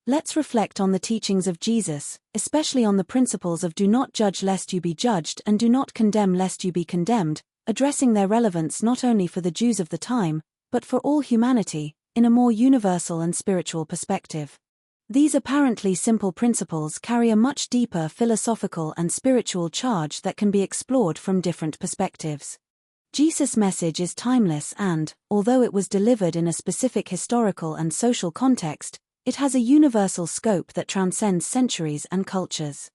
Let's reflect on the teachings of Jesus, especially on the principles of do not judge lest you be judged and do not condemn lest you be condemned, addressing their relevance not only for the Jews of the time, but for all humanity, in a more universal and spiritual perspective. These apparently simple principles carry a much deeper philosophical and spiritual charge that can be explored from different perspectives. Jesus' message is timeless and, although it was delivered in a specific historical and social context, it has a universal scope that transcends centuries and cultures.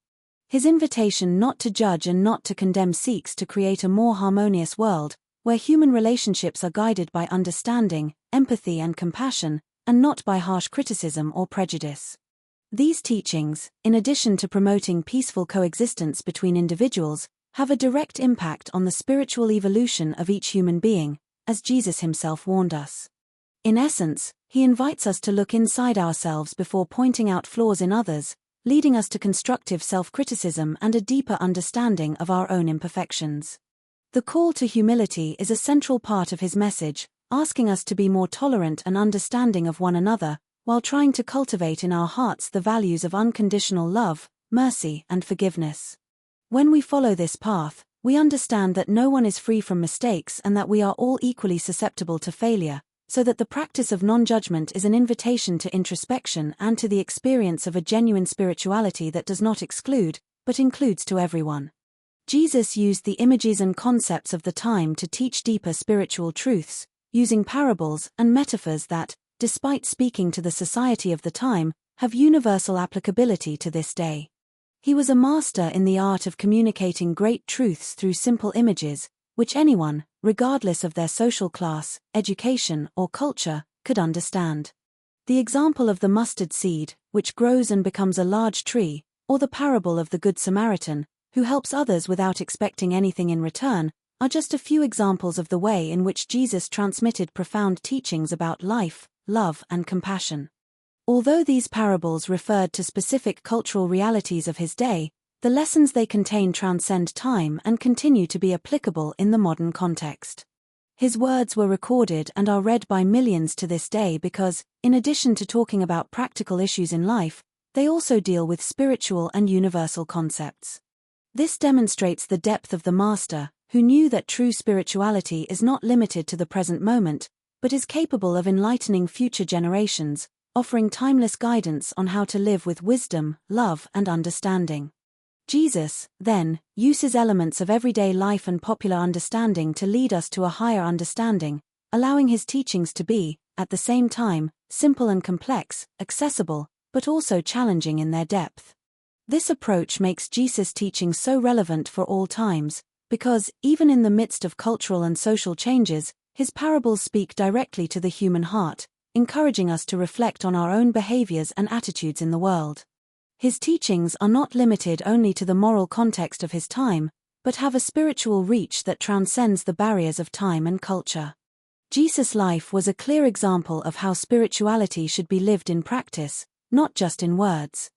His invitation not to judge and not to condemn seeks to create a more harmonious world, where human relationships are guided by understanding, empathy and compassion, and not by harsh criticism or prejudice. These teachings, in addition to promoting peaceful coexistence between individuals, have a direct impact on the spiritual evolution of each human being, as Jesus himself warned us. In essence, he invites us to look inside ourselves before pointing out flaws in others, leading us to constructive self-criticism and a deeper understanding of our own imperfections. The call to humility is a central part of his message, asking us to be more tolerant and understanding of one another, while trying to cultivate in our hearts the values of unconditional love, mercy, and forgiveness. When we follow this path, we understand that no one is free from mistakes and that we are all equally susceptible to failure, so that the practice of non-judgment is an invitation to introspection and to the experience of a genuine spirituality that does not exclude, but includes to everyone. Jesus used the images and concepts of the time to teach deeper spiritual truths, using parables and metaphors that, despite speaking to the society of the time, have universal applicability to this day. He was a master in the art of communicating great truths through simple images, which anyone, regardless of their social class, education, or culture, could understand. The example of the mustard seed, which grows and becomes a large tree, or the parable of the Good Samaritan, who helps others without expecting anything in return, are just a few examples of the way in which Jesus transmitted profound teachings about life, love, and compassion. Although these parables referred to specific cultural realities of his day, the lessons they contain transcend time and continue to be applicable in the modern context. His words were recorded and are read by millions to this day because, in addition to talking about practical issues in life, they also deal with spiritual and universal concepts. This demonstrates the depth of the Master, who knew that true spirituality is not limited to the present moment, but is capable of enlightening future generations, offering timeless guidance on how to live with wisdom, love, and understanding. Jesus, then, uses elements of everyday life and popular understanding to lead us to a higher understanding, allowing his teachings to be, at the same time, simple and complex, accessible, but also challenging in their depth. This approach makes Jesus' teaching so relevant for all times, because, even in the midst of cultural and social changes, his parables speak directly to the human heart, encouraging us to reflect on our own behaviors and attitudes in the world. His teachings are not limited only to the moral context of his time, but have a spiritual reach that transcends the barriers of time and culture. Jesus' life was a clear example of how spirituality should be lived in practice, not just in words.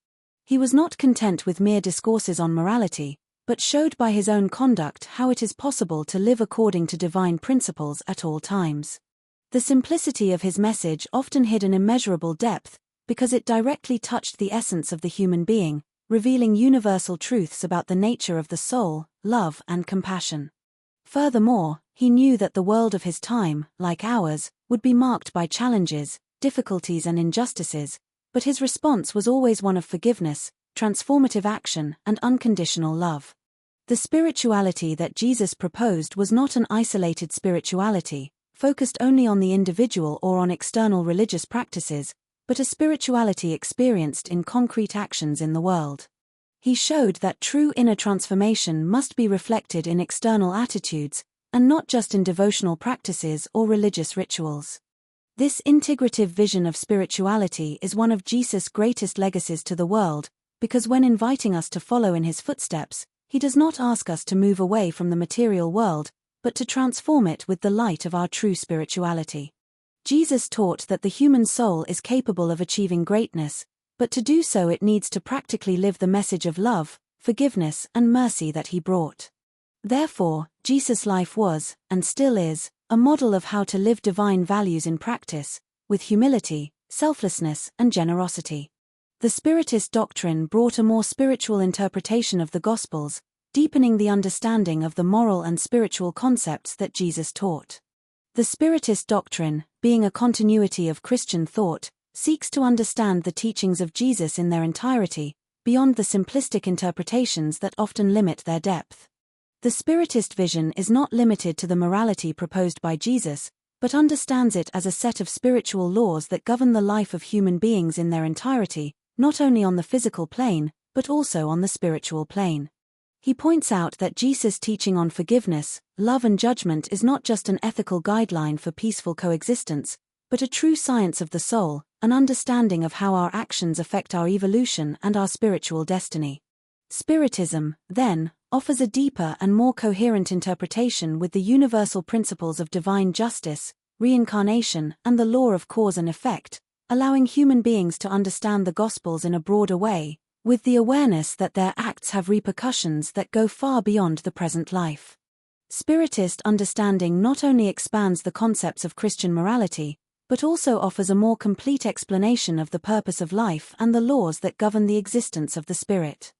He was not content with mere discourses on morality, but showed by his own conduct how it is possible to live according to divine principles at all times. The simplicity of his message often hid an immeasurable depth, because it directly touched the essence of the human being, revealing universal truths about the nature of the soul, love, and compassion. Furthermore, he knew that the world of his time, like ours, would be marked by challenges, difficulties, and injustices, but his response was always one of forgiveness, transformative action, and unconditional love. The spirituality that Jesus proposed was not an isolated spirituality, focused only on the individual or on external religious practices, but a spirituality experienced in concrete actions in the world. He showed that true inner transformation must be reflected in external attitudes, and not just in devotional practices or religious rituals. This integrative vision of spirituality is one of Jesus' greatest legacies to the world, because when inviting us to follow in his footsteps, he does not ask us to move away from the material world, but to transform it with the light of our true spirituality. Jesus taught that the human soul is capable of achieving greatness, but to do so it needs to practically live the message of love, forgiveness, and mercy that he brought. Therefore, Jesus' life was, and still is, a model of how to live divine values in practice, with humility, selflessness, and generosity. The Spiritist doctrine brought a more spiritual interpretation of the Gospels, deepening the understanding of the moral and spiritual concepts that Jesus taught. The Spiritist doctrine, being a continuity of Christian thought, seeks to understand the teachings of Jesus in their entirety, beyond the simplistic interpretations that often limit their depth. The Spiritist vision is not limited to the morality proposed by Jesus, but understands it as a set of spiritual laws that govern the life of human beings in their entirety, not only on the physical plane, but also on the spiritual plane. He points out that Jesus' teaching on forgiveness, love and judgment is not just an ethical guideline for peaceful coexistence, but a true science of the soul, an understanding of how our actions affect our evolution and our spiritual destiny. Spiritism, then, offers a deeper and more coherent interpretation with the universal principles of divine justice, reincarnation, and the law of cause and effect, allowing human beings to understand the Gospels in a broader way, with the awareness that their acts have repercussions that go far beyond the present life. Spiritist understanding not only expands the concepts of Christian morality, but also offers a more complete explanation of the purpose of life and the laws that govern the existence of the spirit.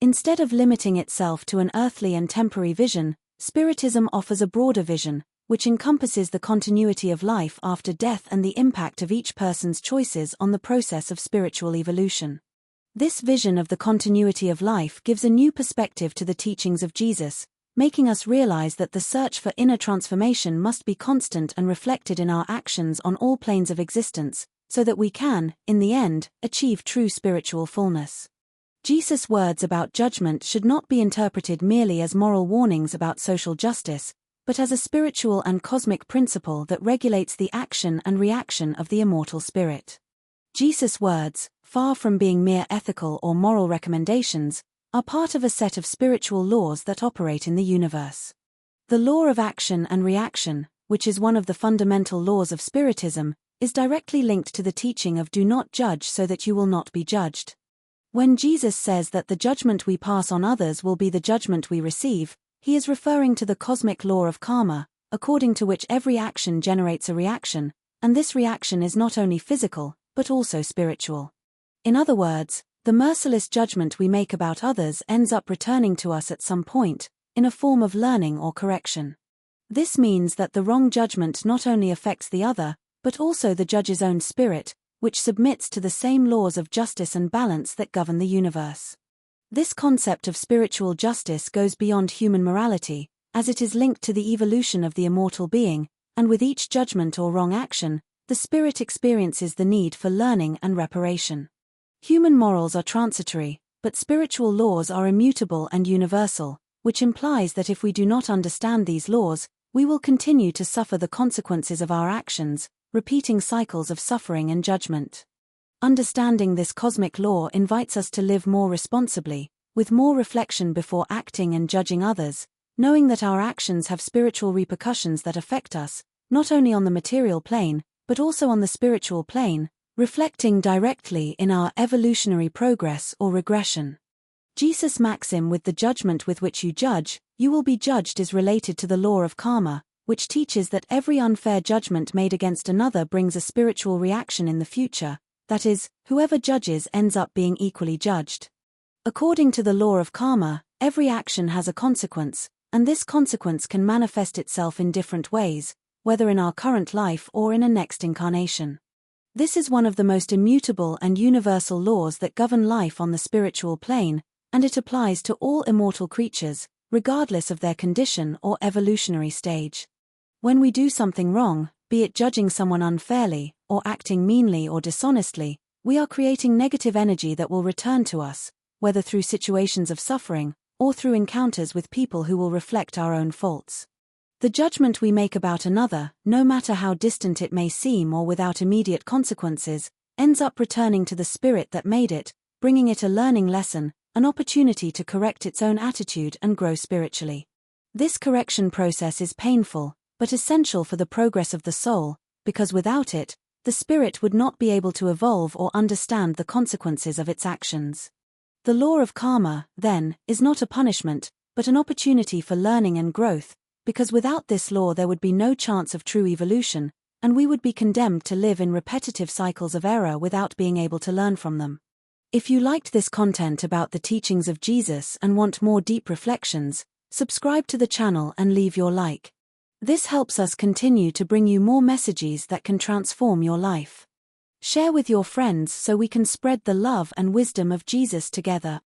Instead of limiting itself to an earthly and temporary vision, Spiritism offers a broader vision, which encompasses the continuity of life after death and the impact of each person's choices on the process of spiritual evolution. This vision of the continuity of life gives a new perspective to the teachings of Jesus, making us realize that the search for inner transformation must be constant and reflected in our actions on all planes of existence, so that we can, in the end, achieve true spiritual fullness. Jesus' words about judgment should not be interpreted merely as moral warnings about social justice, but as a spiritual and cosmic principle that regulates the action and reaction of the immortal spirit. Jesus' words, far from being mere ethical or moral recommendations, are part of a set of spiritual laws that operate in the universe. The law of action and reaction, which is one of the fundamental laws of Spiritism, is directly linked to the teaching of do not judge so that you will not be judged. When Jesus says that the judgment we pass on others will be the judgment we receive, he is referring to the cosmic law of karma, according to which every action generates a reaction, and this reaction is not only physical, but also spiritual. In other words, the merciless judgment we make about others ends up returning to us at some point, in a form of learning or correction. This means that the wrong judgment not only affects the other, but also the judge's own spirit, which submits to the same laws of justice and balance that govern the universe. This concept of spiritual justice goes beyond human morality, as it is linked to the evolution of the immortal being, and with each judgment or wrong action, the spirit experiences the need for learning and reparation. Human morals are transitory, but spiritual laws are immutable and universal, which implies that if we do not understand these laws, we will continue to suffer the consequences of our actions, repeating cycles of suffering and judgment. Understanding this cosmic law invites us to live more responsibly, with more reflection before acting and judging others, knowing that our actions have spiritual repercussions that affect us, not only on the material plane, but also on the spiritual plane, reflecting directly in our evolutionary progress or regression. Jesus' maxim with the judgment with which you judge, you will be judged is related to the law of karma, which teaches that every unfair judgment made against another brings a spiritual reaction in the future, that is, whoever judges ends up being equally judged. According to the law of karma, every action has a consequence, and this consequence can manifest itself in different ways, whether in our current life or in a next incarnation. This is one of the most immutable and universal laws that govern life on the spiritual plane, and it applies to all immortal creatures, regardless of their condition or evolutionary stage. When we do something wrong, be it judging someone unfairly, or acting meanly or dishonestly, we are creating negative energy that will return to us, whether through situations of suffering, or through encounters with people who will reflect our own faults. The judgment we make about another, no matter how distant it may seem or without immediate consequences, ends up returning to the spirit that made it, bringing it a learning lesson, an opportunity to correct its own attitude and grow spiritually. This correction process is painful, but essential for the progress of the soul, because without it, the spirit would not be able to evolve or understand the consequences of its actions. The law of karma, then, is not a punishment, but an opportunity for learning and growth, because without this law there would be no chance of true evolution, and we would be condemned to live in repetitive cycles of error without being able to learn from them. If you liked this content about the teachings of Jesus and want more deep reflections, subscribe to the channel and leave your like. This helps us continue to bring you more messages that can transform your life. Share with your friends so we can spread the love and wisdom of Jesus together.